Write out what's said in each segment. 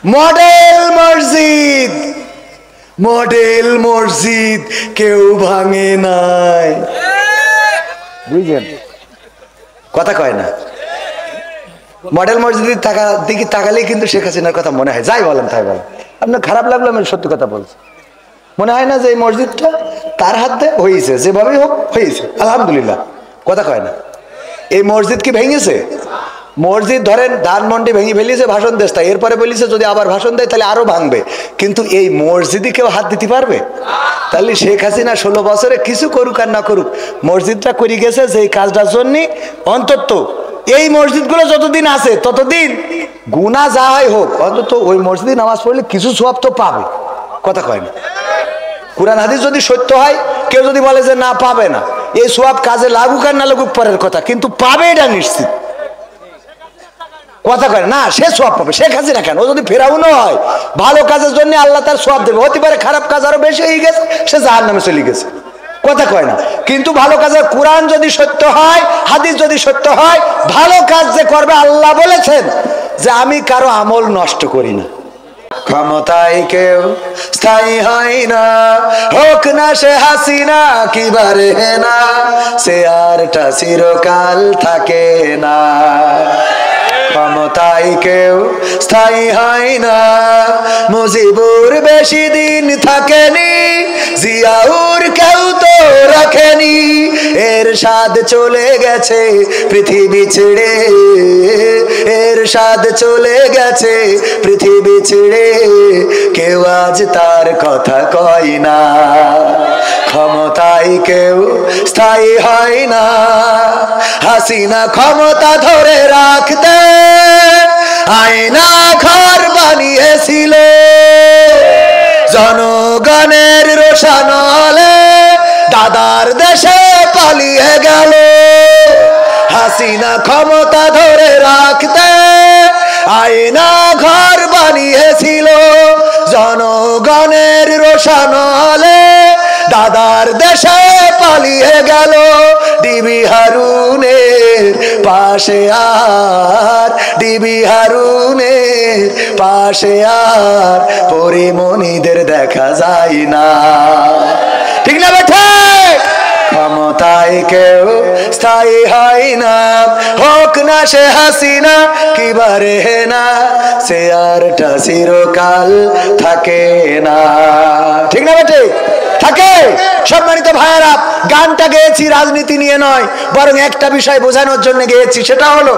Model মসজিদ, model মসজিদ কেউ ভাঙে নাই। বুঝলেন? কথা কয় না। মডেল মসজিদের দিকে তাকালেই কিন্তু শেখ হাসিনার কথা মনে হয়। যাই বলেন তাই বলেন, আপনার খারাপ লাগলো, আমি সত্যি কথা বলছি। মনে হয় না যে এই মসজিদটা তার হাতে হয়েছে, যেভাবেই হোক হয়েছে, আলহামদুলিল্লাহ। কথা কয় না। এই মসজিদ কি ভেঙেছে? মসজিদ ধরেন ধানমন্ডি ভেঙে ফেলিয়েছে, ভাষণ দেশ, তাই এরপরে বলিছে যদি আবার ভাষণ দেয় তাহলে আরো ভাঙবে। কিন্তু এই মসজিদে কেউ হাত দিতে পারবে? তাহলে শেখ হাসিনা 16 বছরে কিছু করুক আর না করুক, মসজিদটা করে গেছে যে কাজটার জন্য। অন্তত এই মসজিদগুলো যতদিন আছে ততদিন গুনাহ যা হয় হোক, অন্তত ওই মসজিদে নামাজ পড়লে কিছু সওয়াব তো পাবে। কথা কয় না। কুরআন হাদিস যদি সত্য হয়, কেউ যদি বলে যে না পাবে না, এই সওয়াব কাজে লাগুক আর না লাগুক পরের কথা, কিন্তু পাবে এটা নিশ্চিত। কথা কয় না, সে সওয়াব পাবে। শেখ হাসিনা কেন, ও যদি ফেরাউনও হয়, ভালো কাজের জন্য আল্লাহ তার সওয়াব দেবে। হতে পারে খারাপ কাজ আরো বেশি হয়ে গেছে, সে জাহান্নামে চলে গেছে। কথা কয় না। কিন্তু ভালো কাজের কোরআন যদি সত্য হয়, হাদিস যদি সত্য হয়, ভালো কাজ যে করবে, আল্লাহ বলেছেন যে আমি কারো আমল নষ্ট করি না। ক্ষমতায় কেউ স্থায়ী হয় না, হোক না সে হাসিনা কিবারে না, সে আরটা চিরকাল থাকে না। ক্ষমতায় কেউ স্থায়ী হয় না, মুজিবুর বেশি দিন থাকেনি, জিয়াউর কেউ তো রাখেনি। এরশাদ চলে গেছে পৃথিবী ছেড়ে, এরশাদ চলে গেছে পৃথিবী ছেড়ে, কেউ আজ তার কথা কয় না। ক্ষমতায় কেউ স্থায়ী হয় না, হাসিনা ক্ষমতা ধরে রাখতে আয়না ঘর বানিয়েছিল, জনগণের রোশানলে দাদার দেশে পালিয়ে গেল। হাসিনা ক্ষমতা ধরে রাখতে আয়না ঘর বানিয়েছিল, জনগণের রোশানলে দাদার দেশে পালিয়ে গেল। ডিবি হারুনের পাশে আর, ডিবি হারুনের পাশে আর পরিমণিদের দেখা যায় না। ঠিক না বেঠে? ক্ষমতায় কেউ স্থায়ী হয় না, হোক না সে হাসিনা কিবারে না, সে আরটা চিরকাল থাকে না। ঠিক না বেঠে? থাকে। সম্মানিত ভাইয়েরা, গানটা গেয়েছি রাজনীতি নিয়ে নয়, বরং একটা বিষয় বোঝানোর জন্য গেয়েছি। সেটা হলো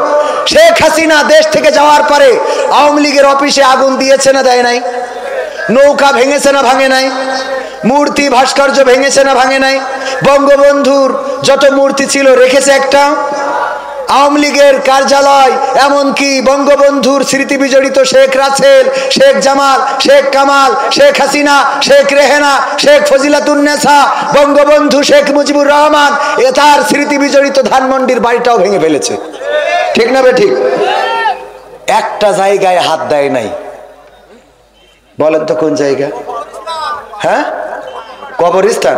শেখ হাসিনা দেশ থেকে যাওয়ার পরে আওয়ামী লীগের অফিসে আগুন দিয়েছে না দেয় নাই? নৌকা ভেঙেছে না ভাঙে নাই? মূর্তি ভাস্কর্য ভেঙেছে না ভাঙে নাই? বঙ্গবন্ধুর যত মূর্তি ছিল রেখেছে একটা? আওয়ামী লীগের কার্যালয়, এমনকি বঙ্গবন্ধুর স্মৃতি বিজড়িত শেখ রাসেল, শেখ জামাল, শেখ কামাল, শেখ হাসিনা, শেখ রেহেনা, শেখ ফজিলাতুন্নেসা, বঙ্গবন্ধু শেখ মুজিবুর রহমান, এ তার স্মৃতি বিজড়িত ধানমন্ডির বাড়িটাও ভেঙে ফেলেছে। ঠিক না বে ঠিক? একটা জায়গায় হাত দেয় নাই। বলেন তো কোন জায়গা? হ্যাঁ, কবরস্থান।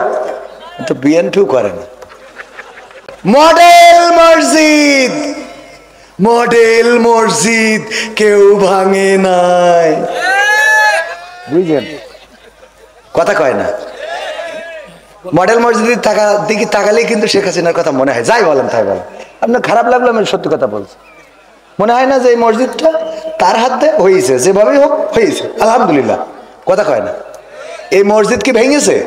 তো বিএনপিও করে না। মডেল মসজিদ, মডেল মসজিদ কেউ ভাঙে নাই। বুঝলেন? কথা কয় না। মডেল মসজিদের দিকে তাকালেই কিন্তু শেখ হাসিনার কথা মনে হয়। যাই বলেন তাই বলেন, আপনার খারাপ লাগলো, আমি সত্যি কথা বলছি। মনে হয় না যে এই মসজিদটা তার হাতে হয়েছে, যেভাবেই হোক হয়েছে, আলহামদুলিল্লাহ। কথা কয় না। এই মসজিদ কি ভেঙেছে?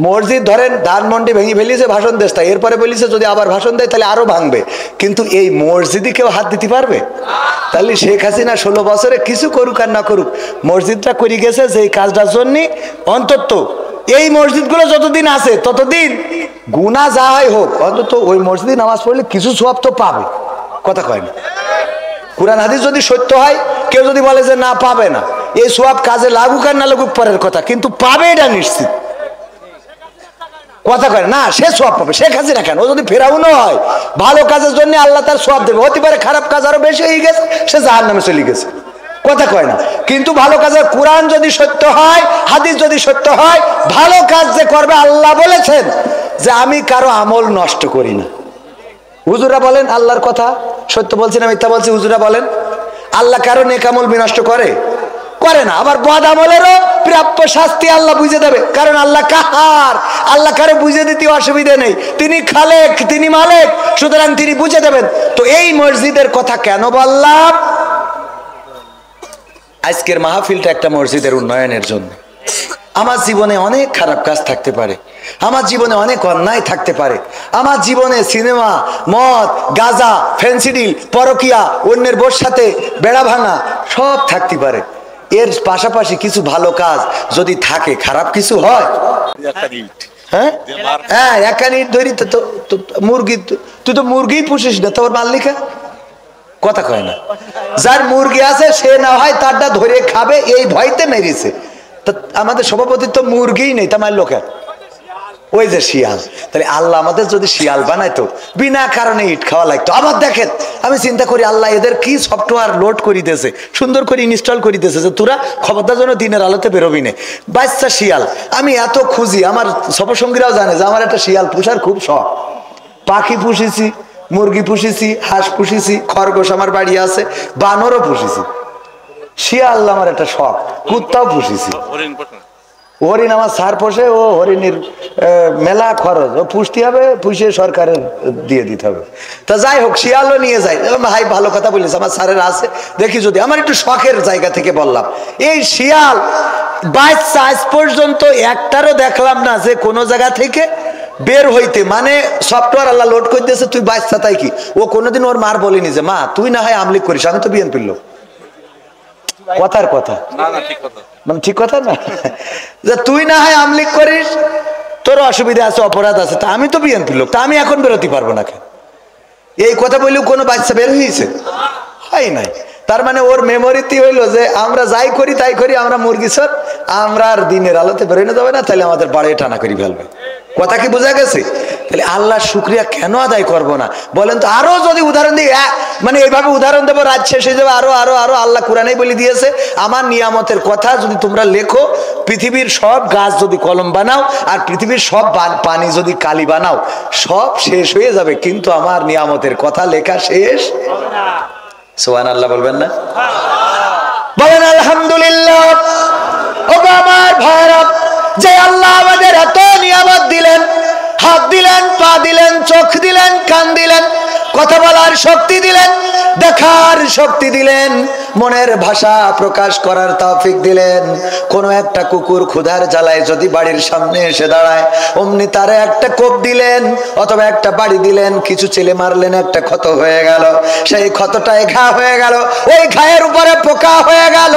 মসজিদ ধরেন ধানমন্ডি ভেঙে ফেলিয়েছে, ভাষণ দেশ, তাই এরপরে বলিছে যদি আবার ভাষণ দেয় তাহলে আরো ভাঙবে। কিন্তু এই মসজিদে কেউ হাত দিতে পারবে? তাহলে শেখ হাসিনা 16 বছরে কিছু করুক আর না করুক, মসজিদটা করে গেছে যে কাজটার জন্য। অন্তত এই মসজিদগুলো যতদিন আছে ততদিন গুনাহ যা হয় হোক, অন্তত ওই মসজিদে নামাজ পড়লে কিছু সওয়াব তো পাবে। কথা কয় না। কুরআন হাদিস যদি সত্য হয়, কেউ যদি বলে যে না পাবে না, এই সওয়াব কাজে লাগুক আর না লাগুক পরের কথা, কিন্তু পাবে এটা নিশ্চিত। কথা কয় না, সে সওয়াব পাবে। শেখ হাসিনা কেন, ও যদি ফেরাউনও হয়, ভালো কাজের জন্য আল্লাহ তার সওয়াব দেবে। হতে পারে খারাপ কাজ আরো বেশি হয়ে গেছে, সে জাহান্নামে চলে গেছে। কথা কয় না। কিন্তু ভালো কাজের কোরআন যদি সত্য হয়, হাদিস যদি সত্য হয়, ভালো কাজ যে করবে, আল্লাহ বলেছেন যে আমি কারো আমল নষ্ট করি না। হুজুরা বলেন আল্লাহর কথা সত্য বলছি না মিথ্যা বলছি? হুজুরা বলেন আল্লাহ কারো নেক আমল বিনষ্ট করে? করে না। আবার বদ আমলেরও প্রাপ্য শাস্তি আল্লাহ বুঝে দেবে, কারণ আল্লাহ কাহার, আল্লাহ কারে বুঝে দিতে অসুবিধা নেই, তিনি খালেক, তিনি মালিক, সুতরাং তিনি বুঝে দেবেন। তো এই মসজিদের কথা কেন বললাম? আজকের মাহফিলটা একটা মসজিদের উন্নয়নের জন্য। আমার জীবনে অনেক খারাপ কাজ থাকতে পারে, আমার জীবনে অনেক অন্যায় থাকতে পারে, আমার জীবনে সিনেমা, মদ, গাঁজা, ফেন্সিডিল, পরকিয়া, অন্যের বোর সাথে বেড়া ভাঙা সব থাকতে পারে। এর পাশাপাশি কিছু ভালো কাজ যদি থাকে, খারাপ কিছু হয়? হ্যাঁ হ্যাঁ, একা ইট ধরি তো মুরগি, তুই তো মুরগি পুষিস না, তোর মাল্লিকা কথা কয় না। যার মুরগি আছে সে না হয় তারটা ধরে খাবে, এই ভয়তে মেরেছে। আমাদের সভাপতি তো মুরগিই নেই, তা মারলো কেন? ওই যে শিয়াল। তাহলে আল্লাহ আমাদের যদি শিয়াল বানাইতো, বিনা কারণে ইট খাওয়া লাগতো। আবার দেখেন, আমি চিন্তা করি আল্লাহ এদের কি সফটওয়্যার লোড করিতেছে, সুন্দর করে ইনস্টল করিতেছে যে তোরা খবরদার জন্য দিনের আলোতে বেরোবি না। বাচ্চা শিয়াল আমি এত খুঁজি, আমার সফরসঙ্গীরাও জানে যে আমার একটা শিয়াল পুষার খুব শখ। পাখি পুষেছি, মুরগি পুষেছি, হাঁস পুষেছি, খরগোশ আমার বাড়ি আছে, বানরও পুষেছি। শিয়াল আমার একটা শখ, কুত্তাও পুষেছি। হরিণ আমার সার পোষে, ও হরিণের মেলা খরচ, ও পুষতে হবে, পুষে সরকারের দিয়ে দিতে হবে। তা যাই হোক, শিয়ালও নিয়ে যায়। ভাই ভালো কথা বলিস, আমার সারের আছে, দেখি যদি। আমার একটু শখের জায়গা থেকে বললাম, এই শিয়াল বাচ্চা আজ পর্যন্ত একটারও দেখলাম না যে কোনো জায়গা থেকে বের হইতে, মানে সফটওয়্যার আল্লাহ লোড করে দিয়েছে, তুই বাচ্চা তাই কি। ও কোনোদিন ওর মার বলিনি যে মা তুই না হয় আমলিক করিস, আমি তো বিএনপির লোক। কথার কথা মানে ঠিক কথা না, যে তুই না হয় আমলিক করিস, তোর অসুবিধা আছে, অপরাধ আছে, তা আমি তো বিএনপির লোক, তা আমি এখন বেরোতে পারবো না কেন? এই কথা বললেও কোনো বাচ্চা বের হয়েছে? হয় নাই। তার মানে ওর মেমোরিতে হইলো যে আমরা যাই করি তাই করি, আমরা মুরগি সর, আমরা আর দিনের আলোতে বেরোনো যাবে না, তাহলে আমাদের বাড়ি টানা করি ফেলবে। কথা কি বোঝা গেছে? তাহলে আল্লাহর শুকরিয়া কেন আদায় করবো না বলেন তো? আরো যদি উদাহরণ দিই, মানে এইভাবে উদাহরণ দেবো, রাত শেষ হয়ে যাবে। আরো আরো আরো আল্লাহ কোরআনেই বলে দিয়েছে, আমার নিয়ামতের কথা যদি তোমরা লেখো, পৃথিবীর সব গাছ যদি কলম বানাও, আর পৃথিবীর সব পানি যদি কালি বানাও, সব শেষ হয়ে যাবে, কিন্তু আমার নিয়ামতের কথা লেখা শেষ হবে না। সুবহানাল্লাহ বলবেন না? বলেন আলহামদুলিল্লাহ। ও আমার ভাইরা, যে আল্লাহ আমাদের এত নিয়ামত দিলেন, হাত দিলেন, পা দিলেন, চোখ দিলেন, কান দিলেন, কথা বলার শক্তি দিলেন, দেখার শক্তি দিলেন, মনের ভাষা প্রকাশ করার তৌফিক দিলেন। কোনো একটা কুকুর ক্ষুধার জ্বালায় যদি বাড়ির সামনে এসে দাঁড়ায়, অমনি তারে একটা কোপ দিলেন অথবা একটা বাড়ি দিলেন, কিছু ছেলে মারলেন, একটা ক্ষত হয়ে গেল, সেই ক্ষতটায় ঘা হয়ে গেল, ওই ঘায়ের উপরে পোকা হয়ে গেল।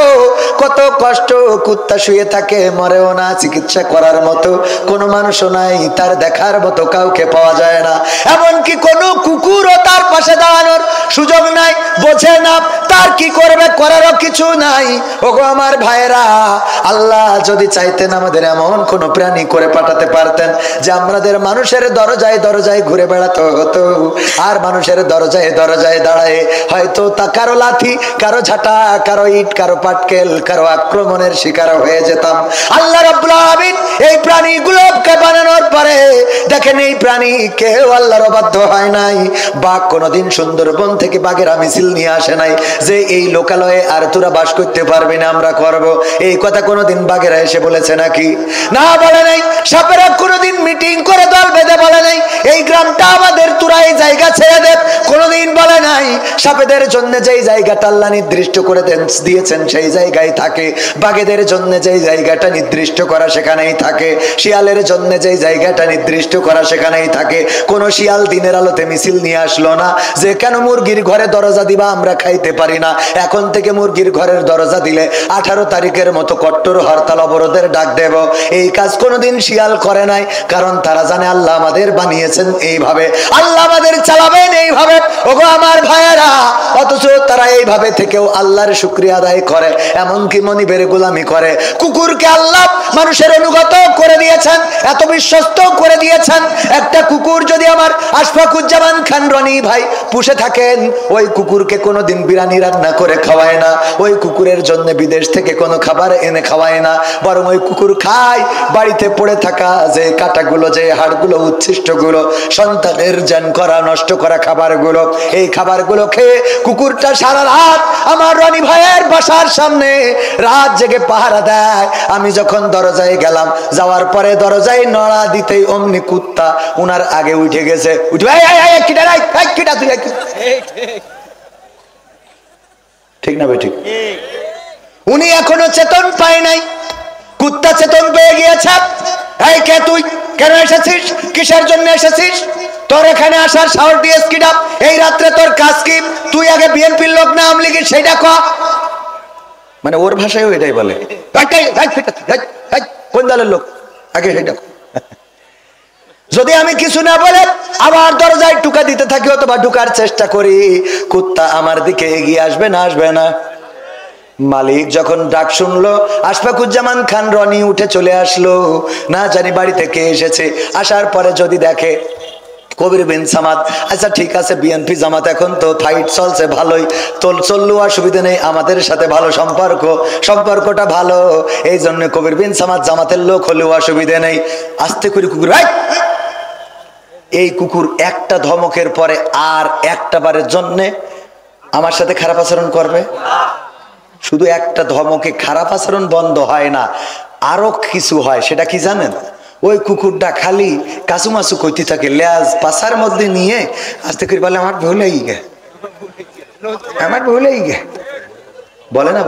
কত কষ্ট, কুত্তা শুয়ে থাকে, মরেও না, চিকিৎসা করার মতো কোনো মানুষও নাই, তার দেখার মতো কাউকে পাওয়া যায় না। এমনকি কোনো কুকুরও তার পাশে দাঁড়ানোর সুযোগ নাই, বোঝে না তার কি করবে, করারও কিছু নাই। ওগো আমার ভাইরা, আল্লাহ যদি চাইতেন আমাদের এমন কোন প্রাণী করে পাঠাতে পারতেন যে আমাদের মানুষের দরজায় দরজায় ঘুরে বেড়াতে হতো, আর মানুষের দরজায় দরজায় দাঁড়ায় হয়তো তা কারো লাথি, কারো ঝাঁটা, কারো ইট, কারো পাটকেল, কারো আক্রমণের শিকার হয়ে যেতাম। আল্লাহ রাব্বুল আলামিন এই প্রাণীগুলোকে বানানোর পরে দেখেন, এই প্রাণী কেউ আল্লাহর অবাধ্য হয় নাই। বাঘ কোনোদিন সুন্দরবন থেকে বাঘেরা মিছিল নিয়ে আসে নাই যে এই লোকালয়ে আর তোরা বাস করতে পারবি না, আমরা করব। এই কথা কোনোদিন বাঘেরা এসে বলেছে নাকি? না, বলে নাই। সাপেরা কোনোদিন মিটিং করে দল বেঁধে বলে নাই এই গ্রামটা আমাদের, তোরা এই জায়গা ছেড়ে দে, কোনোদিন বলে নাই। সাপেদের জন্য যেই জায়গাটা আল্লাহ নির্দিষ্ট করে দিয়েছেন সেই জায়গায় থাকে, বাঘেদের জন্য যেই জায়গাটা নির্দিষ্ট করা সেখানেই থাকে, শিয়ালের জন্য যেই জায়গাটা নির্দিষ্ট করা সেখানেই থাকে। কোন শিয়াল দিনের আলোতে মিছিল নিয়ে আসলো না যে কেন মুরগির ঘরে দরজা দিবা, আমরা খাইতে পারি না, এখন থেকে মুরগির ঘরের দরজা দিলে 18 তারিখের মতো কট্টর হরতাল অবরোধের ডাক দেব। এই কাজ কোনোদিন শিয়াল করে নাই, কারণ তারা জানে আল্লাহ আমাদের বানিয়েছেন এইভাবে, আল্লাহ আমাদের চালাবেন এইভাবে। ওগো আমার ভাইয়েরা, অথচ তারা এইভাবে থেকেও আল্লাহর শুকরিয়া আদায় করে, এমনকি মনিবের গোলামি করে। কুকুরকে আল্লাহ মানুষের অনুগত করে দিয়েছেন, এত বিশ্বস্ত করে দিয়েছেন। একটা কুকুর যদি আমার আশফাকুজ্জামান খান রনি ভাই পুষে থাকেন, ওই কুকুরকে কোনোদিন বিরিয়ানি রান্না করে খাওয়ায় না, ওই কুকুরের জন্য বিদেশ থেকে কোনো খাবার এনে খাওয়ায় না, বরং ওই কুকুর খায় বাড়িতে পড়ে থাকা যে কাঁটাগুলো, যে হাড়গুলো, উচ্ছিষ্টগুলো, সন্তানের জান করা নষ্ট করা খাবারগুলো। এই খাবারগুলো খেয়ে কুকুরটা সারা রাত আমার রনি ভাইয়ের বাসার সামনে রাত জেগে পাহারা দেয়। আমি যখন দরজায় গেলাম, যাওয়ার পরে দরজায় নড়া দিতেই অমনি কুত্তা উনার আগে উঠে গেছে। ঠিক না ভাই? ঠিক। উনি এখনো চেতন পায় নাই, কুত্তা চেতন পেয়ে গিয়েছে। এই কে তুই? কেন এসেছিস? কিসের জন্য এসেছিস? তোর এখানে আসার সাহস দিয়েছ কিনা? এই রাত্রে তোর কাজ কি? তুই আগে বিএনপির লোক না আওয়ামী লীগের সেইটা ক। মানে ওর ভাষায়ও এটাই বলে, কোন দলের লোক আগে সেইটা। যদি আমি কিছু না বলে আবার দরজায় টুকা দিতে থাকি অথবা ঢুকার চেষ্টা করি, কুত্তা আমার দিকে এগিয়ে আসবে না? আসবে না? মালিক যখন ডাক শুনলো, আশফাকুজ্জামান খান রনি উঠে চলে আসলো। না জানি বাড়ি থেকে এসেছে। আসার পরে যদি দেখে কবির বিন সামাদ, আচ্ছা ঠিক আছে, বিএনপি জামাত এখন তো ফাইট চলছে ভালোই, চললেও অসুবিধা নেই, আমাদের সাথে ভালো সম্পর্কটা ভালো, এই জন্য কবির বিন সামাদ জামাতের লোক হলেও অসুবিধা নেই। আস্তে করে কুকুর, এই কুকুর একটা ধমকের পরে আর একটা বারের জন্যে আমার সাথে খারাপ আচরণ করবে? শুধু একটা ধমকে খারাপ আচরণ বন্ধ হয় না, আরো কিছু হয়। সেটা কি জানেন? ওই কুকুরটা খালি কাসুমাসু কইতে থাকে, লেজ পাশার মধ্যে নিয়ে আস্তে করে বলে আমার ভুলেই গে, আমার ভুলেই গে, বলে না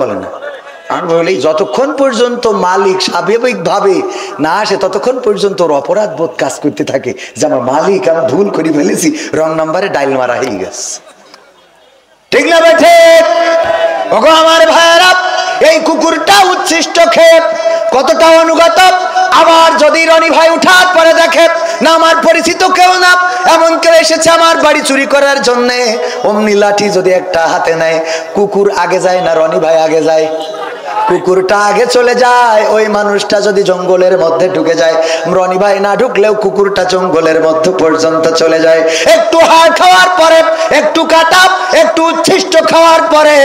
আর বলেই। যতক্ষণ পর্যন্ত মালিক স্বাভাবিক ভাবে না আসে ততক্ষণ পর্যন্ত ওর অপরাধ বোধ কাজ করতে থাকে যে আমার মালিক, আমি ভুল করে ফেলেছি, রং নাম্বারে ডাইল মারা হয়ে গেছে। ঠিক না ভাই? ঠিক। ওগো আমার ভাইয়েরা, এই কুকুরটা উচ্ছিষ্ট খেয়ে কতটা অনুগত। আবার যদি রনি ভাই উঠার পরে দেখে না আমার পরিচিত কেউ না, এমন কেউ এসেছে আমার বাড়ি চুরি করার জন্য, অমনি লাঠি যদি একটা হাতে নেয়, কুকুর আগে যায় না রনি ভাই আগে যায়? কুকুরটা আগে চলে যায়। ওই মানুষটা যদি জঙ্গলের মধ্যে ঢুকে যায়, রনি ভাই না ঢুকলেও কুকুরটা জঙ্গলের মধ্যে পর্যন্ত চলে যায়। একটু হাড় খাওয়ার পরে, একটু কাটা, একটু উচ্ছিষ্ট খাওয়ার পরে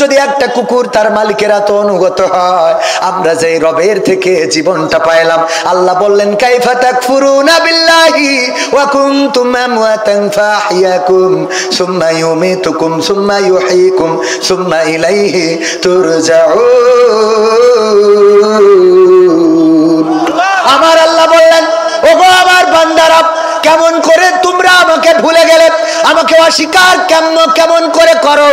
যদি একটা কুকুর তার মালিকের এত অনুগত হয়, আমরা যে রবের থেকে জীবনটা পাইলাম, আল্লাহ বললেন কাইফা তাকফুরুনা বিল্লাহি ওয়া কুনতুম আমওয়াতান ফাহইয়াকুম সুম্মা ইউমিতুকুম সুম্মা ইউহয়িকুম সুম্মা ইলাইহি তুরজাউন। আমার আল্লাহ বললেন, ওগো আমার বান্দারা, কেমন করে তোমরা আমাকে ভুলে গেলে, আমাকে অস্বীকার কেমন করে করো,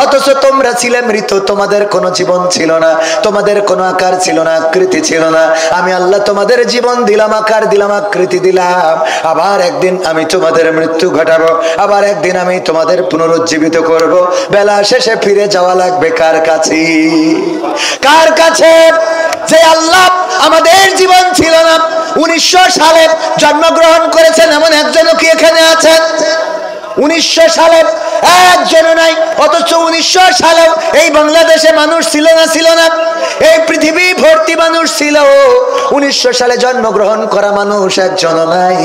অথচ তোমরা ছিলে মৃত, তোমাদের কোনো জীবন ছিল না, তোমাদের কোনো আকার ছিল না, আকৃতি ছিল না। আমি আল্লাহ তোমাদের জীবন দিলাম, আকার দিলাম, আকৃতি দিলাম। আবার একদিন আমি তোমাদের মৃত্যু ঘটাবো, আবার একদিন আমি তোমাদের পুনরুজ্জীবিত করব। বেলা শেষে ফিরে যাওয়া লাগবে কার কাছে? কার কাছে? যে আল্লাহ আমাদের জীবন ছিল না, 1900 সালে জন্মগ্রহণ করেছেন এমন একজনও কি এখানে আছেন? 1900 সালে একজনও নাই। অথচ 1900 সালেও এই বাংলাদেশে মানুষ ছিল না, এই পৃথিবী ভর্তি মানুষ ছিল। 1900 সালে জন্মগ্রহণ করা মানুষ একজনও নাই।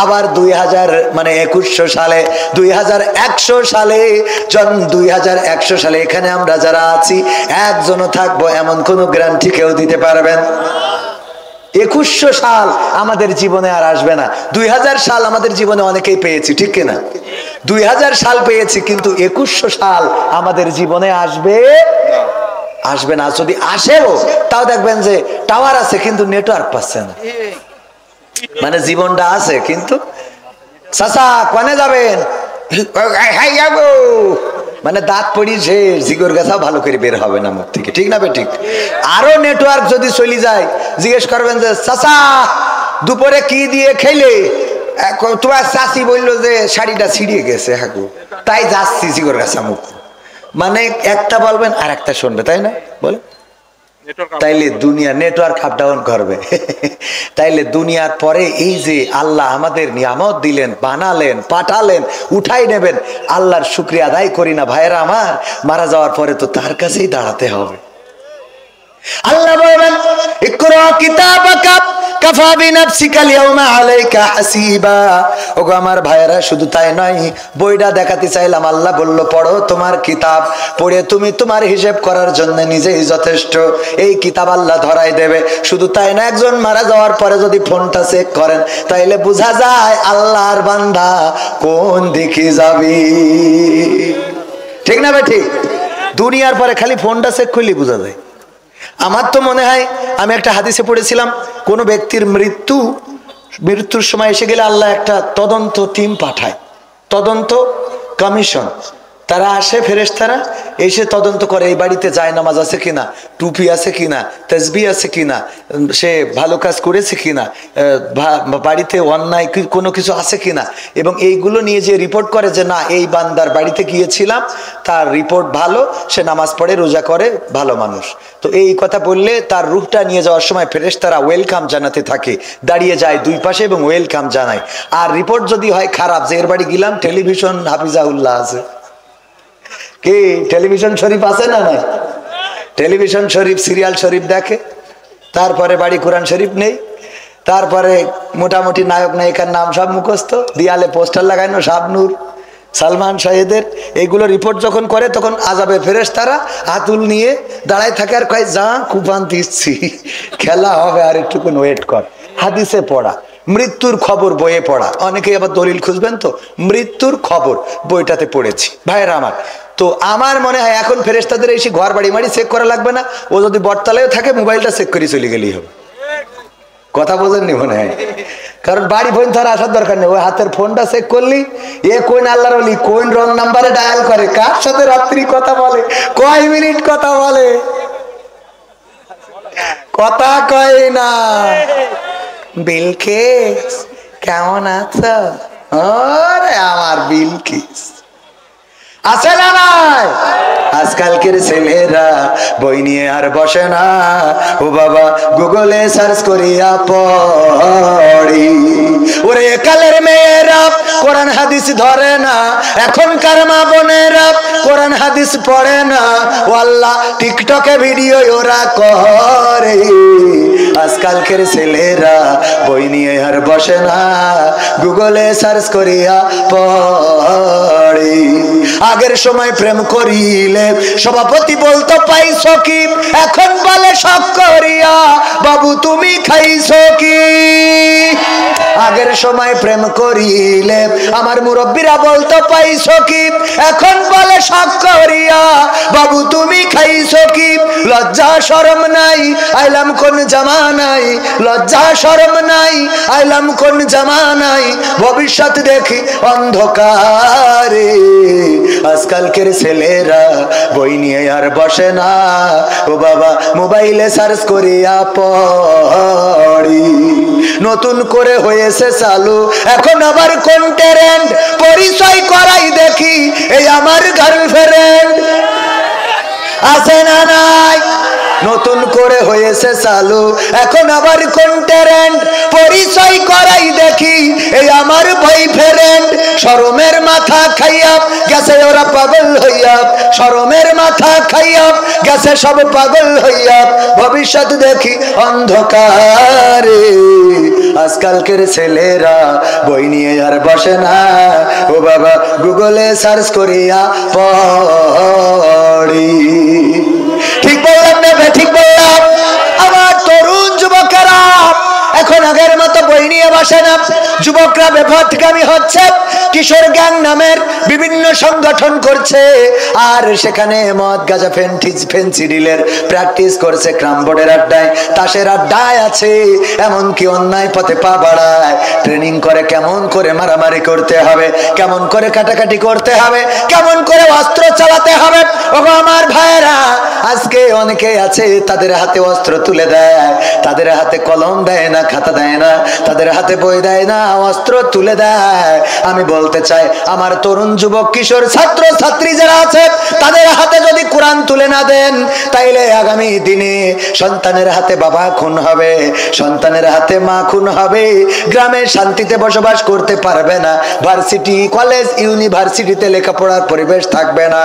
আবার 2100 সালে 2100 সালে 2100 সালে এখানে আমরা যারা আছি একজনও থাকবো এমন কোন গ্যারান্টি কেউ দিতে পারবেন? 2100 সাল আমাদের জীবনে আর আসবে না। 2000 সাল আমাদের জীবনে অনেকেই পেয়েছি, ঠিক কিনা? 2000 সাল পেয়েছি, কিন্তু 2100 সাল আমাদের জীবনে আসবে না। যদি আসেও তাও দেখবেন যে টাওয়ার আছে কিন্তু নেটওয়ার্ক পাচ্ছে না। মানে জীবনটা আছে কিন্তু চাচা কোনে যাবেন, মানে দাঁত পড়ি যে জিগর গাছাও ভালো করে বের হবে না মুখ থেকে, ঠিক না বে? ঠিক। আরো নেটওয়ার্ক যদি চলে যায়, জিজ্ঞেস করবেন যে চাচা দুপুরে কি দিয়ে খেলে, তোমার চাচি বললো যে শাড়িটা ছিঁড়িয়ে গেছে, হাকু তাই যাচ্ছি জিগর গাছা মুখ। মানে একটা বলবেন আর একটা শুনবে, তাই না? বলে তাইলে দুনিয়া নেটওয়ার্ক আপ ডাউন করবে। তাইলে দুনিয়ার পরে এই যে আল্লাহ আমাদের নিয়ামত দিলেন, বানালেন, পাঠালেন, উঠাই নেবেন, আল্লাহর শুকরিয়া আদায় করি না ভাইয়েরা আমার? মারা যাওয়ার পরে তো তার কাছেই দাঁড়াতে হবে। আল্লাহ বলবেন ইকরা কিতাবাকা কাফা বিনাফসিকা লিয়াউমা আলাইকা হাসিবা। ওগো আমার ভাইয়েরা, শুধু তাই নয়, বইটা দেখাতে চাইলাম, আল্লাহ বলল পড়ো তোমার কিতাব, পড়ে তুমি তোমার হিসেব করার জন্য নিজেই যথেষ্ট। এই কিতাব আল্লাহ ধরাই দেবে। শুধু তাই না, একজন মারা যাওয়ার পরে যদি ফোনটা চেক করেন তাইলে বোঝা যায় আল্লাহর বান্দা কোন দিকে যাবে। ঠিক না ভাই? ঠিক। দুনিয়ার পরে খালি ফোনটা চেক করলে বোঝা যায়। আমার তো মনে হয়, আমি একটা হাদিসে পড়েছিলাম, কোন ব্যক্তির মৃত্যুর সময় এসে গেলে আল্লাহ একটা তদন্ত টিম পাঠায়, তদন্ত কমিশন। তারা আসে, ফেরেশতারা এসে তদন্ত করে এই বাড়িতে জায়নামাজ আছে কিনা, টুপি আছে কিনা, তাসবিহ আছে কিনা, সে ভালো কাজ করেছে কিনা, বাড়িতে অন্যায় কোনো কিছু আছে কিনা, এবং এইগুলো নিয়ে যে রিপোর্ট করে যে না এই বান্দার বাড়িতে গিয়েছিলাম, তার রিপোর্ট ভালো, সে নামাজ পড়ে, রোজা করে, ভালো মানুষ। তো এই কথা বললে তার রূহটা নিয়ে যাওয়ার সময় ফেরেশতারা ওয়েলকাম জানাতে থাকে, দাঁড়িয়ে যায় দুই পাশে এবং ওয়েলকাম জানায়। আর রিপোর্ট যদি হয় খারাপ, যে এর বাড়ি গেলাম টেলিভিশন হাফিজাউল্লাহ আছে, কি টেলিভিশন শরীফ আছে না নাই? টেলিভিশন শরীফ, সিরিয়াল শরীফ দেখে, তারপরে বাড়ি কোরআন শরীফ নেই, তারপরে মোটামুটি নায়ক নায়িকার নাম সব মুখস্থ, দিয়ালে পোস্টার লাগানো শাবনূর, সালমান শাহেদের। এইগুলো রিপোর্ট যখন করে তখন আযাবে ফেরেশতারা হাতুল নিয়ে দাঁড়ায় থাকে আর কয় যা কুপান দিচ্ছি, খেলা হবে, আর একটুকুন ওয়েট কর। হাদিসে পড়া, মৃত্যুর খবর বইয়ে পড়া, অনেকে আবার দলিল খুঁজবেন তো, মৃত্যুর খবর বইটাতে পড়েছি ভাইয়েরা আমার। তো আমার মনে হয় এখন ফেরেশতাদের এসে ঘর বাড়ি মাড়ি চেক করা লাগবে না, ও যদি বটতলায় থাকে মোবাইলটা চেক করে চলে গেলেই হবে। কথা বোঝেননি মনে হয়? কারণ বাড়ি ফোন ছাড়া আসার দরকার নেই, ওই হাতের ফোনটা চেক করলি, এ কোন আল্লাহর ওলি, কোন রং নাম্বারে ডায়াল করে, কার সাথে রাত্রি কথা বলে, কয় মিনিট কথা বলে, কথা কয় না। বিলকিস কেমন আছো? আরে আমার বিলকিস আছে না নাই? আজকালকের ছেলেরা বই নিয়ে আর বসে না, ও বাবা গুগলে সার্চ করিয়া পড়ি। ওরে কালের মেয়েরা কোরআন হাদিস ধরে না, এখনকার মা বোনেরা কোরআন হাদিস পড়ে না, ও আল্লাহ টিকটকে ভিডিও ওরা করে। আজকালকের ছেলেরা বই নিয়ে আর বসে না, গুগলে সার্চ করিয়া পড়ি। আগের সময় প্রেম করিলে সভাপতি বলতো পাইছো কি, এখন বলে শখ করিয়া বাবু তুমি খাইছো কি। আগের সময় প্রেম করিলে আমার মুরব্বীরা বলতো পাইছো কি, এখন বলে শখ করিয়া বাবু তুমি খাইছো কি। লজ্জা শরম নাই, আইলাম কোন জামানাই, লজ্জা শরম নাই, আইলাম কোন জামানাই, ভবিষ্যৎ দেখি অন্ধকারে। আজকালকের ছেলেরা বই নিয়ে আর বসে না, ও বাবা মোবাইলে সার্চ করিয়া পড়ি। নতুন করে হয়েছে চালু এখন আবার কোন ট্রেন্ড, পরিচয় করাই দেখি এই আমার গার্লফ্রেন্ড, আছে না নাই? নতুন করে হয়েছে চালু এখন আবার কোন ট্রেন্ড, পরিচয় করাই দেখি এই আমার বয়ফ্রেন্ড। শরমের মাথা খাইয়া গেছে ওরা পাগল হইয়া, শরমের মাথা খাইয়া গেছে সব পাগল হইয়া, ভবিষ্যৎ দেখি অন্ধকারে। আজকালকের ছেলেরা বই নিয়ে আর বসে না, ও বাবা গুগলে সার্চ করিয়া পড়ি। ঠিক বললাম না? ঠিক বললাম? আমার তরুণ যুবকেরা এখন আগের মতো বই নিয়ে বসে না, যুবকরা বেপথগামী হচ্ছে, কিশোর গ্যাং নামের বিভিন্ন সংগঠন করছে, আর সেখানে মদ গাঁজা ফেন্সিডিলের প্র্যাকটিস করছে, ক্রাম বোর্ডের আড্ডায়, তাসের আড্ডায় আছে, এমনকি অন্যায় পথে পা বাড়ায়, ট্রেনিং করে কেমন করে মারামারি করতে হবে, কেমন করে কাটাকাটি করতে হবে, কেমন করে অস্ত্র চালাতে হবে। ও আমার ভাইয়েরা, আজকে অনেকে আছে তাদের হাতে অস্ত্র তুলে দেয়, তাদের হাতে কলম দেয় না, খাতা দেয় না, তাদের হাতে বই দেয় না, অস্ত্র তুলে দেয়। আমি বলতে চাই আমার তরুণ যুবক কিশোর ছাত্র ছাত্রী যারা আছে তাদের হাতে যদি কোরআন তুলে না দেন তাইলে আগামী দিনে সন্তানের হাতে বাবা খুন হবে, সন্তানের হাতে মা খুন হবে, গ্রামে শান্তিতে বসবাস করতে পারবে না, ভার্সিটি কলেজ ইউনিভার্সিটিতে লেখাপড়ার পরিবেশ থাকবে না।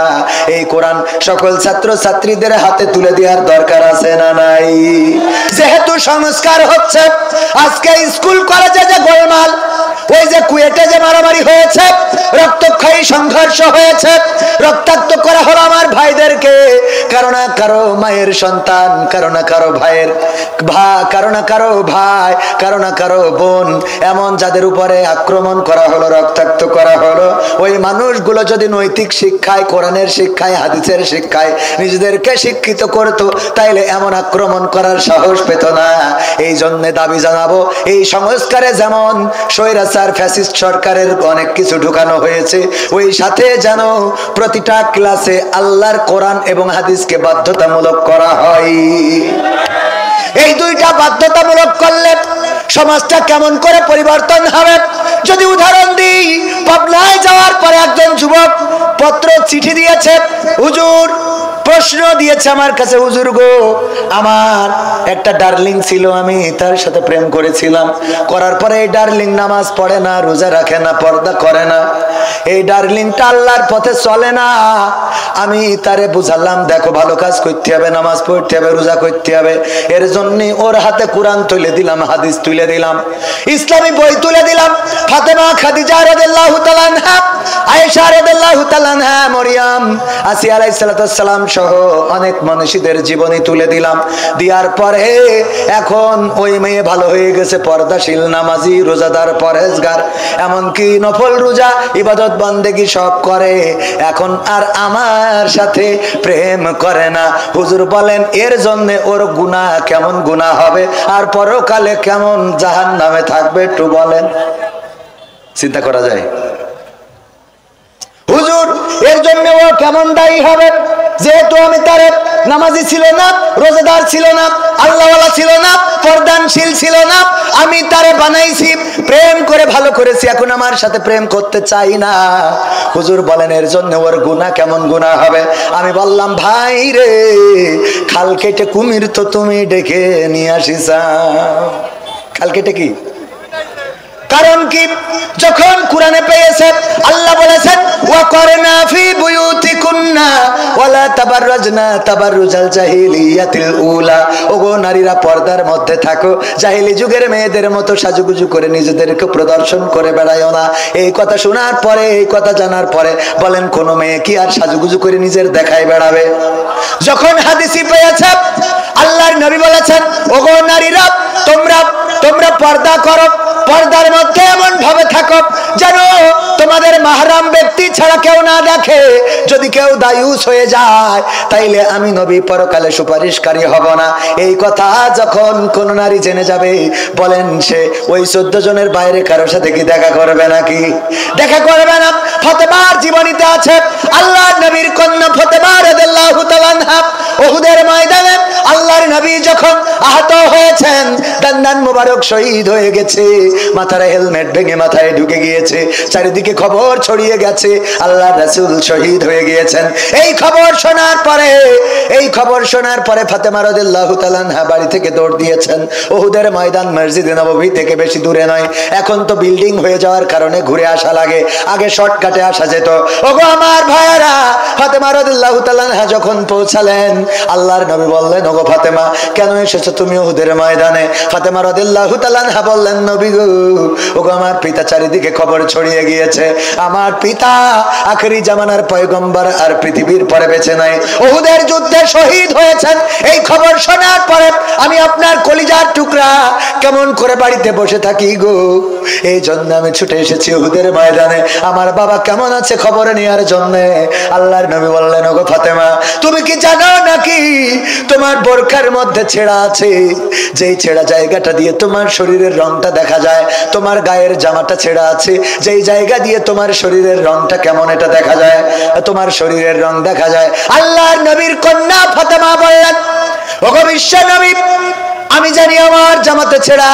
এই কোরআন সকল ছাত্র ছাত্রীদের হাতে তুলে দেওয়ার দরকার আছে না নাই? যেহেতু সংস্কার হচ্ছে, আজকে স্কুল কলেজে যে গোলমাল, ওই যে কুয়েটে যে মারামারি হয়েছে, রক্তক্ষয়ী সংঘর্ষ হয়েছে, রক্তাক্ত করা হলো আমার ভাইদেরকে, কারো না কারো মায়ের সন্তান, কারো না কারো ভাইয়ের কারো না কারো ভাই, কারো না কারো বোন, এমন যাদের উপরে আক্রমণ করা হলো, রক্তাক্ত করা হলো, ওই মানুষগুলো যদি নৈতিক শিক্ষায়, কোরআনের শিক্ষায়, হাদিসের শিক্ষায় নিজেদেরকে শিক্ষিত করতো তাইলে এমন আক্রমণ করার সাহস পেত না। এই জন্য দাবি জানাবো, এই সংস্কারে যেমন স্বৈরাচার ফ্যাসিস্ট সরকারের অনেক কিছু ঢুকানো হয়েছে, ওই সাথে যেন প্রতিটা ক্লাসে আল্লাহর কোরআন এবং হাদিসকে বাধ্যতামূলক করা হয়। এই দুইটা বাধ্যতামূলক করলে সমাজটা কেমন করে পরিবর্তন হবে? যদি উদাহরণ দিই, পাবনায় যাওয়ার পরে একজন যুবক পত্র চিঠি দিয়েছে, হুজুর প্রশ্ন দিয়েছে আমার কাছে, হুজুর গো আমার একটা ডার্লিং ছিল, আমি তার সাথে প্রেম করেছিলাম, করার পরে এই ডার্লিং নামাজ পড়ে না, রোজা রাখে না, পর্দা করে না, এই ডার্লিংটা আল্লাহর পথে চলে না। আমি তারে বুঝালাম দেখো ভালো কাজ করতে হবে, নামাজ পড়তে হবে, রোজা করতে হবে, এর জন্য ওর হাতে কোরআন তুলে দিলাম, হাদিস তুলে দিলাম, ইসলামী বই তুলে দিলাম, ফাতেমা, খাদিজা রাদিয়াল্লাহু তাআলা আনহা, আয়েশা রাদিয়াল্লাহু তাআলা আনহা, মরিয়ম, আসিয়া আলাইহিস সালাম সহ অনেক মানুষদের জীবনী তুলে দিলাম। দেওয়ার পরে এখন ওই মেয়ে ভালো হয়ে গেছে, পর্দাশীল, নামাজি, রোজাদার, পরেজগার, এমনকি নফল রোজা ইবাদত বন্দেগী সব করে, এখন আর আমার সাথে প্রেম করে না। হুজুর বলেন এর জন্য ওর গুনাহ কেমন গুনাহ হবে, আর পরকালে কেমন জাহান্নামে থাকবে একটু বলেন, চিন্তা করা যায়? হুজুর এর জন্য ও কেমন দায়ী হবে? যেহেতু আমি তার নামাজি ছিল না, রোজাদার ছিল না, আল্লাহওয়ালা ছিল না, পর্দানশীল ছিল না, আমি তারে বানাইছি, প্রেম করে ভালো করেছি, এখন আমার সাথে প্রেম করতে চাই না। হুজুর বলেন এর জন্য ওর গুনাহ কেমন গুনাহ হবে? আমি বললাম ভাই রে, খাল কেটে কুমির তো তুমি ডেকে নিয়ে আসিস। খাল কেটে কি কারণ কি? যখন কোরআনে পেয়েছে আল্লাহ বলেছেন ওয়াকরনা ফি বুয়ুতিকুন্না ওয়ালা তাবাররাজনা তাবাররুজাল জাহিলিয়াতিল উলা, ওগো নারীরা পর্দার মধ্যে থাকো, জাহিলি যুগের মেয়েদের মতো সাজুগুজু করে নিজেদেরকে প্রদর্শন করে বেড়ায়ও না। এই কথা শোনার পরে, এই কথা জানার পরে বলেন কোন মেয়ে কি আর সাজুগুজু করে নিজের দেখায় বেড়াবে? যখন হাদিসই পেয়েছে আল্লাহর নবী বলেছেন ওগো নারীরা তোমরা পর্দা করো, পর্দার মধ্যে এমন ভাবে থাকো যেন তোমাদের মাহরাম ব্যক্তি ছাড়া কেউ না দেখে, যদি কেউ দায়ুস হয়ে যায় তাইলে আমি নবী পরকালে সুপারিশকারী হব না। এই কথা যখন কোন নারী জেনে যাবে বলেন সে ওই 14 জনের বাইরে কারোর সাথে কি দেখা করবে নাকি? দেখা করবে না। ফাতেমার জীবনীতে আছে আল্লাহর নবীর কন্যা ফাতেমা রাদিয়াল্লাহু তাআলা আনহা উহুদের ময়দানে আল্লাহর নবী যখন আহত হয়েছেন, দান্দান মুবারক শহীদ হয়ে গেছে, মাথার হেলমেট ভেঙে মাথায় ঢুকে গিয়েছে, চারিদিকে খবর ছড়িয়ে গেছে আল্লাহর রাসূল শহীদ হয়ে গিয়েছেন। এই খবর শোনার পরে ফাতেমা রাদিয়াল্লাহু তাআলা আনহা বাড়ি থেকে দৌড় দিয়েছেন। উহুদের ময়দান মসজিদে নববী থেকে বেশি দূরে নয়, এখন তো বিল্ডিং হয়ে যাওয়ার কারণে ঘুরে আসা লাগে, আগে শর্টকাটে আসা যেত। ওগো আমার ভাইরা, ফাতেমা রাদিয়াল্লাহু তাআলা আনহা যখন পৌঁছালেন আল্লাহর নবী বললেন ওগো ফাতেমা কেন এসেছো তুমি উহুদের ময়দানে? ফাতেমা রাদিয়াল্লাহু তাআলা আনহা বললেন নবী গো, ওগো আমার পিতা চারিদিকে খবর ছড়িয়ে গিয়েছে, আমার পিতা আখেরি জামানার পয়গম্বর আর পৃথিবীর পরে বেঁচে নাই, উহুদের যুদ্ধে শহীদ হয়েছেন। এই খবর শোনার পরে আমি আপনার কলিজার টুকরা কেমন করে বাড়িতে বসে থাকি গো, এই জন্য আমি ছুটে এসেছি উহুদের ময়দানে আমার বাবা কেমন আছে খবর নেওয়ার জন্য। আল্লাহর নবী বললেন ওগো ফাতেমা তুমি কি জানো নাকি তোমার বোরখার মধ্যে ছেঁড়া আছে, যেই ছেঁড়া জায়গাটা দিয়ে তোমার শরীরের রংটা দেখা যায়, তোমার গায়ের জামাটা ছেঁড়া আছে, যেই জায়গা দিয়ে তোমার শরীরের রংটা কেমন এটা দেখা যায়, তোমার শরীরের রং দেখা যায়। আল্লাহর নবীর কন্যা ফাতেমা বললেন ওগো বিশ্ব নবী আমি জানি আমার জামাতে ছেঁড়া,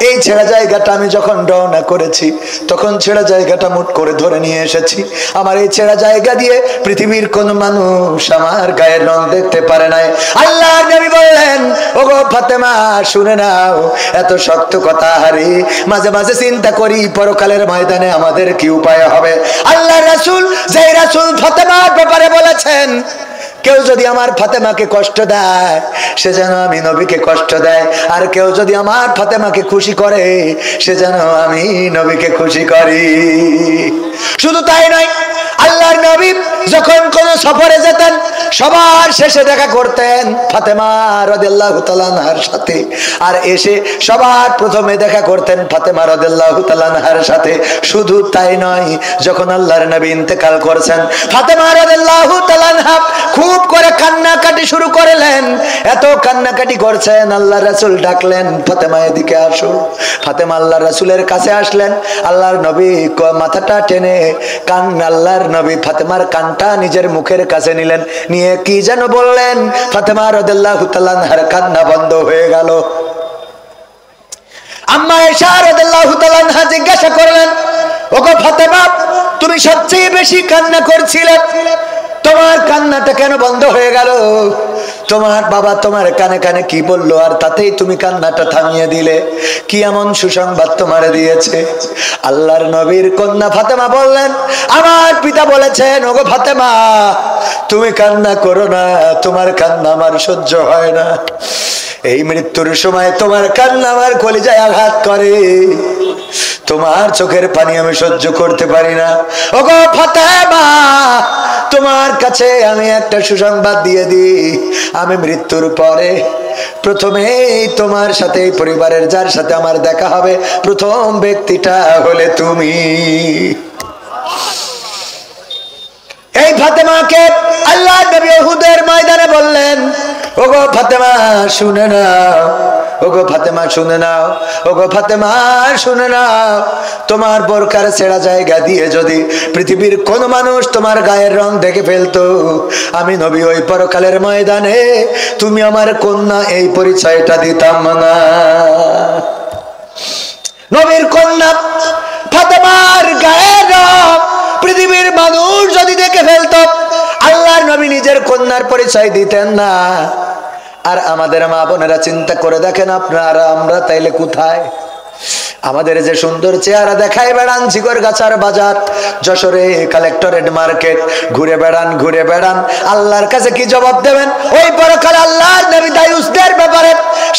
এই ছেঁড়া জায়গাটা আমি যখন রওনা করেছি তখন ছেঁড়া জায়গাটা মুট করে ধরে নিয়ে এসেছি। আমার এই ছেঁড়া জায়গা দিয়ে পৃথিবীর কোন মানুষ আমার গায়ের রং দেখতে পারে নাই। আল্লাহর নবী বললেন, ওগো ফাতেমা শুনে নাও, এত শক্ত কথা হারি মাঝে মাঝে চিন্তা করি পরকালের ময়দানে আমাদের কি উপায় হবে। আল্লাহর রাসূল যেই রাসূল ফাতেমার ব্যাপারে বলেছেন, কেউ যদি আমার ফাতেমাকে কষ্ট দেয় সে যেন আমি নবীকে কষ্ট দেয়, আর কেউ যদি আমার ফাতেমাকে খুশি করে সে যেন আমি নবীকে খুশি করি। শুধু তাই নয়, আল্লাহর নবী যখন কোন সফরে যেতেন সবার শেষে দেখা করতেন ফাতেমা রাদিয়াল্লাহু তাআলা আনহার সাথে, আর এসে সবার প্রথমে দেখা করতেন ফাতেমা রাদিয়াল্লাহু তাআলা আনহার সাথে। শুধু তাই নয়, যখন আল্লাহর নবী ইন্তেকাল করেছেন ফাতেমা রাদিয়াল্লাহু তাআলা আনহা খুব করে কান্নাকাটি শুরু করলেন। এত কান্নাকাটি করছেন, আল্লাহর রাসূল ডাকলেন, ফাতেমা এদিকে আসো। ফাতেমা আল্লাহর রাসূলের কাছে আসলেন। আল্লাহর নবী মাথাটা টেনে আল্লাহর নবী ফাতেমার কানটা নিজের মুখের কাছে নিলেন, নিয়ে কি যেন বললেন। ফাতেমা রাদিয়াল্লাহু তাআলা আনহার কান্না বন্ধ হয়ে গেল। আম্মা আয়েশা রাদিয়াল্লাহু তাআলা আনহা জিজ্ঞাসা করলেন, ওগো ফাতেমা তুমি সবচেয়ে বেশি কান্না করছিলে, তোমার কান্নাটা কেন বন্ধ হয়ে গেল? তোমার বাবা তোমার কানে কানে কি বললো আর তাতেই তুমি কান্নাটা থামিয়ে দিলে? কি এমন সুসংবাদ তোমার দিয়েছে? আল্লাহর নবীর কন্যা ফাতেমা বললেন, আমার পিতা বলেছেন, ওগো ফাতেমা তুমি কান্না করো না, তোমার কান্না আমার সহ্য হয় না। এই মৃত্যুর সময় তোমার কান্না আমার কলিজায় আঘাত করে, তোমার চোখের পানি আমি সহ্য করতে পারি না। ওগো ফাতেমা তোমার কাছে আমি একটা সুসংবাদ দিয়ে দিই, আমি মৃত্যুর পরে প্রথমেই তোমার সাথে পরিবারের যার সাথে আমার দেখা হবে প্রথম ব্যক্তিটা হলে তুমি। এই ফাতেমাকে আল্লাহ নবী উহুদের ময়দানে বললেন, ওগো ফাতেমা শুনে নাও, ওগো ফাতেমা শুনে নাও, ওগো ফাতেমা শুনে নাও, তোমার বোরকার ছেঁড়া জায়গা দিয়ে যদি পৃথিবীর কোন মানুষ তোমার গায়ের রং দেখে ফেলতো, আমি নবী ওই পরকালের ময়দানে তুমি আমার কন্যা এই পরিচয়টা দিতাম না। নবীর কন্যা ফাতেমার গায়ের রং পৃথিবীর মানুষ যদি দেখে ফেলতো, আল্লাহর নবী নিজের কন্যার পরিচয় দিতেন না। আর আমাদের মা বোনেরা চিন্তা করে দেখেন আপনারা আমরা তাইলে কোথায়? আমাদের যে সুন্দর চেহারা দেখায় বেড়ান ঝিকরগাছার বাজার, যশোরে কালেক্টরেট মার্কেট ঘুরে বেড়ান, আল্লাহর কাছে কি জবাব দেবেন? ওই পরকাল আল্লাহর নবী দায়ুসদের ব্যাপারে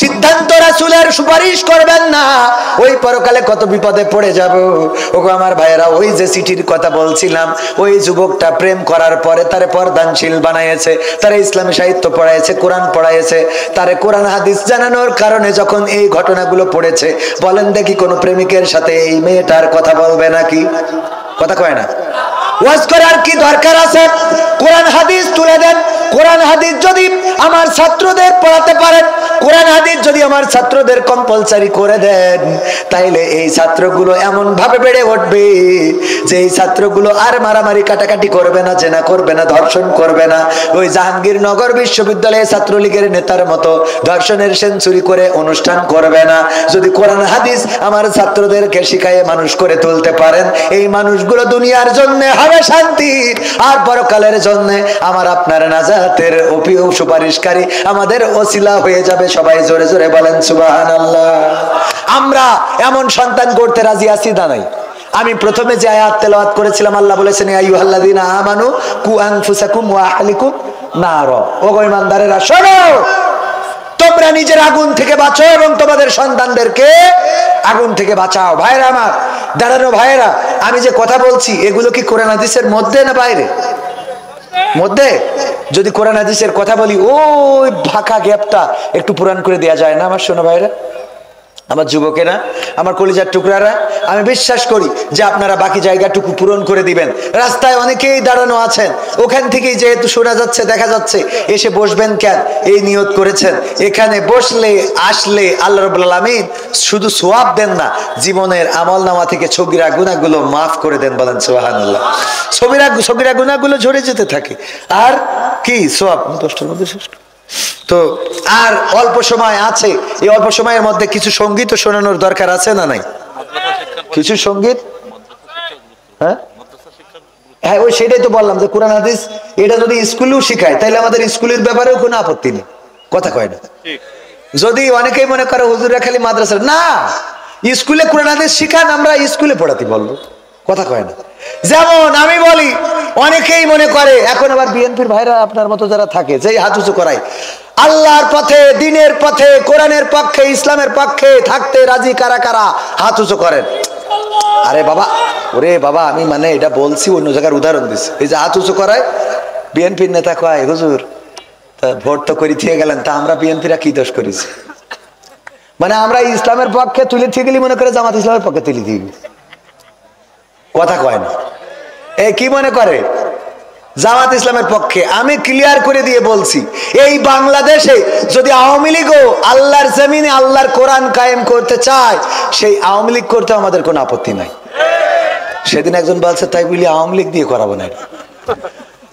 সিদ্ধান্ত রাসূলের সুপারিশ করবেন না, ওই পরকালে কত বিপদে পড়ে যাব। ওগো আমার ভাইয়েরা, ওই যে চিঠির কথা বলছিলাম, ওই যুবকটা প্রেম করার পরে তারে পর্দানশীল বানাইছে, তারে ইসলামী সাহিত্য পড়াইছে, কোরআন পড়াইছে, তারে কোরআন হাদিস জানানোর কারণে যখন এই ঘটনাগুলো পড়েছে, বলেন দেখি কোন প্রেমিকের সাথে এই মেয়েটার কথা বলবে নাকি? কথা কয় না। ওয়াজ করার কি দরকার আছে? কোরআন হাদিস তুলে দেন। কোরআন হাদিস যদি আমার ছাত্রদের পড়াতে পারেন, কোরআন হাদিস যদি আমার ছাত্রদের কম্পালসারি করে দেন, তাইলে এই ছাত্রগুলো এমন ভাবে বেড়ে উঠবে যে এই ছাত্রগুলো আর মারামারি কাটাকাটি করবে না, জেনা করবে না, ধর্ষণ করবে না, ওই জাহাঙ্গীরনগর বিশ্ববিদ্যালয়ে ছাত্রলীগের নেতার মতো ধর্ষণের সেঞ্চুরি করে অনুষ্ঠান করবে না। যদি কোরআন হাদিস আমার ছাত্রদেরকে শিখায় মানুষ করে তুলতে পারেন, এই মানুষগুলো দুনিয়ার জন্য হবে শান্তি, আর পরকালের জন্য আমার আপনার নাজাতের সুপারিশকারী, আমাদের ওসিলা হয়ে যাবে। সবাই জোরে জোরে বলেন সুবহানাল্লাহ। আমরা এমন সন্তান করতে রাজি আছি না নাই? আমি প্রথমে যে আয়াত তেলাওয়াত করেছিলাম, আল্লাহ বলেছেন ইয়া আইয়ুহাল্লাযীনা আমানু কু আনফুসাকুম ওয়া আহলিকুম নার। ওগো ঈমানদারেরা শোনো, তোমরা নিজের আগুন থেকে বাঁচো এবং তোমাদের সন্তানদেরকে আগুন থেকে বাঁচাও। ভাইরা আমার, দাঁড়ানো ভাইরা, আমি যে কথা বলছি এগুলো কি কোরআন হাদিসের মধ্যে না বাইরে? মধ্যে। যদি কোরআন হাদিসের কথা বলি, ওই ফাঁকা গ্যাপটা একটু পূরণ করে দেওয়া যায় না আমার শোনো ভাইরা, আমার যুবকেরা, আমার কলিজার টুকরারা? আমি বিশ্বাস করি যে আপনারা বাকি জায়গাটুকু পূরণ করে দিবেন। রাস্তায় অনেকেই দাঁড়ানো আছেন, ওখান থেকেই যেহেতু শোনা যাচ্ছে, দেখা যাচ্ছে, এসে বসবেন কেন? এই নিয়ত করেছেন এখানে বসলে আসলে আল্লাহ রাব্বুল আলামিন শুধু সওয়াব দেন না, জীবনের আমলনামা থেকে সগীরা গুনাহগুলো মাফ করে দেন। বলেন সুবহানাল্লাহ। সগীরা গুনাহগুলো ঝরে যেতে থাকে, আর কি সওয়াব 10টার মধ্যে শেষ। তো আর অল্প সময় আছে, এই অল্প সময়ের মধ্যে কিছু সঙ্গীত শোনানোর দরকার আছে না নাই? কিছু সঙ্গীত, হ্যাঁ হ্যাঁ ওই সেটাই তো বললাম যে কোরআন হাদিস এটা যদি স্কুলেও শিখায় তাহলে আমাদের স্কুলের ব্যাপারেও কোনো আপত্তি নেই, কথা কয় না। যদি অনেকেই মনে করে হুজুররা খালি মাদ্রাসা, না, স্কুলে কোরআন হাদিস শিখান, আমরা স্কুলে পড়াতে বলবো, কথা কয় না। যেমন আমি বলি, অনেকেই মনে করে এখন আবার বিএনপির ভাইরা আপনার মতো যারা থাকে যে হাত উঁচু করায়, আল্লাহর পথে, দিনের পথে, কোরআনের পক্ষে, ইসলামের পক্ষে থাকতে রাজি কারা কারা হাত উঁচু করেন। আরে বাবা, ওরে বাবা, আমি মানে এটা বলছি, অন্য জায়গার উদাহরণ দিচ্ছি। এই যে হাত উঁচু করায়, বিএনপির নেতা কয় হুজুর তা ভোট তো করে দিয়ে গেলেন, তা আমরা বিএনপিরা কি দোষ করেছি? মানে আমরা ইসলামের পক্ষে তুলে দিয়ে গেলি মনে করে জামাত ইসলামের পক্ষে তুলে দিয়ে গেলি, কথা কয় না। এই কি মনে করে জামাত ইসলামের পক্ষে? আমি ক্লিয়ার করে দিয়ে বলছি, এই বাংলাদেশে যদি আওয়ামী লীগও আল্লাহর জমিনে আল্লাহর কোরআন কায়েম করতে চায়, সেই আওয়ামী লীগ করতে আমাদের কোনো আপত্তি নাই। সেদিন একজন বলছে তাই বলি আওয়ামী লীগ দিয়ে করাবো না।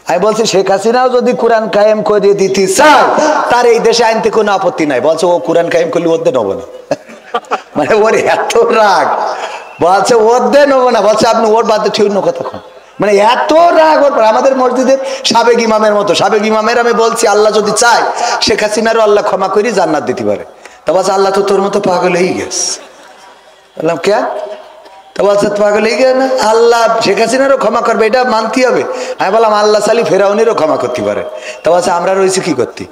আমি বলছি শেখ হাসিনাও যদি কোরআন কায়েম করে দিতে চায় তার এই দেশে আনতে কোনো আপত্তি নাই। বলছে ও কোরআন কায়েম করলে ওদের নেবো না। মানে ওর এত রাগ, বলছে ওদের নেবো না, বলছে আপনি ওর বাদে ঠিক অন্য কথা কন। মানে এত রাগ ওর। আমাদের মসজিদের সাবেক ইমামের মতো, সাবেক ইমামের আমি বলছি আল্লাহ যদি চায় শেখ হাসিনারও আল্লাহ ক্ষমা করি জান্নাত দিতে পারে। তা বলছে আল্লাহ তো তোর মতো পাগল হয়ে গেছে। বললাম কে? তা বলছে পাগল হয়ে গেছে না, আল্লাহ শেখ হাসিনারও ক্ষমা করবে, এটা মানতে হবে। আমি বললাম আল্লাহ সালি ফেরাউনেরও ক্ষমা করতে পারে। তা বলছে আমরা রয়েছি কি করতে?